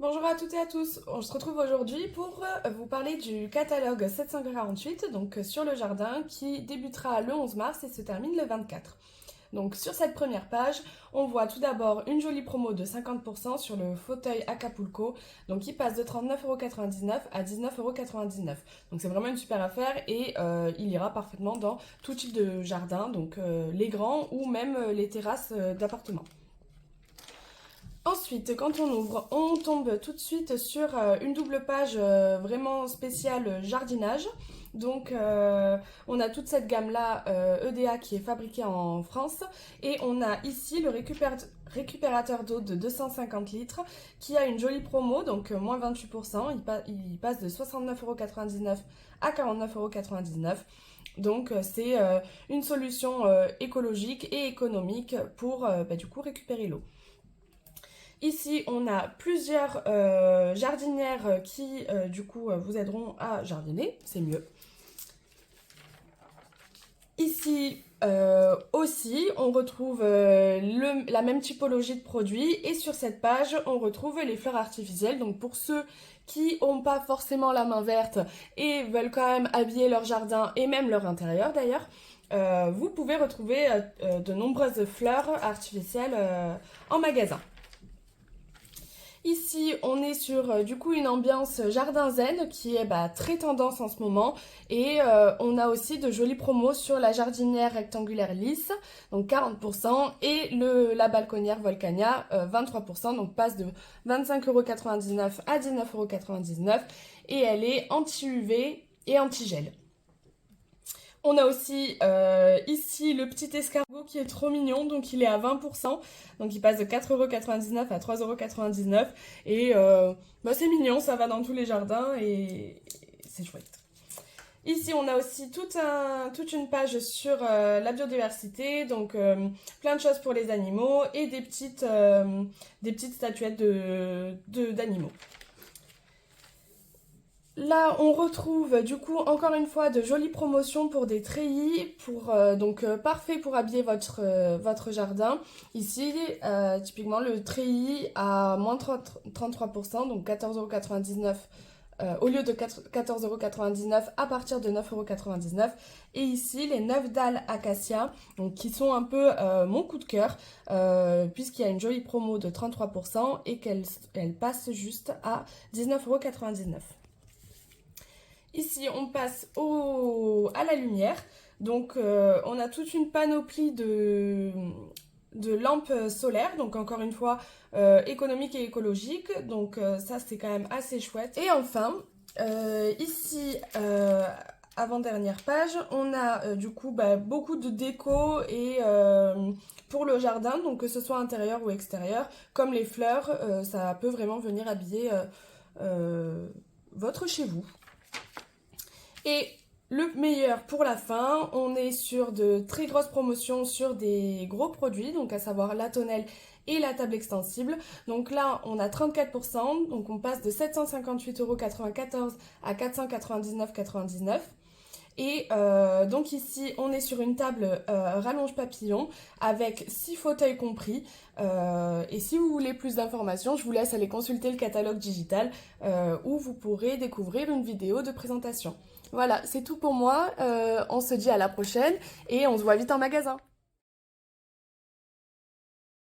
Bonjour à toutes et à tous, on se retrouve aujourd'hui pour vous parler du catalogue 748, donc sur le jardin, qui débutera le 11 mars et se termine le 24. Donc sur cette première page, on voit tout d'abord une jolie promo de 50% sur le fauteuil Acapulco, donc qui passe de 39,99€ à 19,99€. Donc c'est vraiment une super affaire et il ira parfaitement dans tout type de jardin, donc les grands ou même les terrasses d'appartements. Ensuite, quand on ouvre, on tombe tout de suite sur une double page vraiment spéciale jardinage. Donc, on a toute cette gamme-là EDA qui est fabriquée en France. Et on a ici le récupérateur d'eau de 250 litres qui a une jolie promo, donc moins 28%. Il passe de 69,99€ à 49,99€. Donc, c'est une solution écologique et économique pour du coup récupérer l'eau. Ici, on a plusieurs jardinières qui, du coup, vous aideront à jardiner. C'est mieux. Ici aussi, on retrouve la même typologie de produits. Et sur cette page, on retrouve les fleurs artificielles. Donc, pour ceux qui n'ont pas forcément la main verte et veulent quand même habiller leur jardin et même leur intérieur d'ailleurs, vous pouvez retrouver de nombreuses fleurs artificielles en magasin. Ici, on est sur du coup une ambiance jardin zen qui est très tendance en ce moment et on a aussi de jolies promos sur la jardinière rectangulaire lisse, donc 40% et la balconnière Volcania 23%, donc passe de 25,99€ à 19,99€ et elle est anti-UV et anti-gel. On a aussi ici le petit escargot qui est trop mignon, donc il est à 20%, donc il passe de 4,99€ à 3,99€ et c'est mignon, ça va dans tous les jardins et c'est chouette. Ici, on a aussi toute une page sur la biodiversité, donc plein de choses pour les animaux et des petites statuettes d'animaux. Là, on retrouve du coup encore une fois de jolies promotions pour des treillis, parfait pour habiller votre jardin. Ici, typiquement le treillis à moins 33%, donc 14,99€ au lieu de 14,99€ à partir de 9,99€. Et ici, les 9 dalles Acacia, donc, qui sont un peu mon coup de cœur, puisqu'il y a une jolie promo de 33% et qu'elle passe juste à 19,99€. Ici, on passe à la lumière. Donc, on a toute une panoplie de lampes solaires. Donc, encore une fois, économique et écologique. Donc, ça, c'est quand même assez chouette. Et enfin, ici, avant-dernière page, on a du coup beaucoup de déco et pour le jardin. Donc, que ce soit intérieur ou extérieur, comme les fleurs, ça peut vraiment venir habiller votre chez vous. Et le meilleur pour la fin, on est sur de très grosses promotions sur des gros produits, donc à savoir la tonnelle et la table extensible. Donc là, on a 34%, donc on passe de 758,94€ à 499,99€. Et donc ici, on est sur une table rallonge papillon avec 6 fauteuils compris. Et si vous voulez plus d'informations, je vous laisse aller consulter le catalogue digital où vous pourrez découvrir une vidéo de présentation. Voilà, c'est tout pour moi. On se dit à la prochaine et on se voit vite en magasin.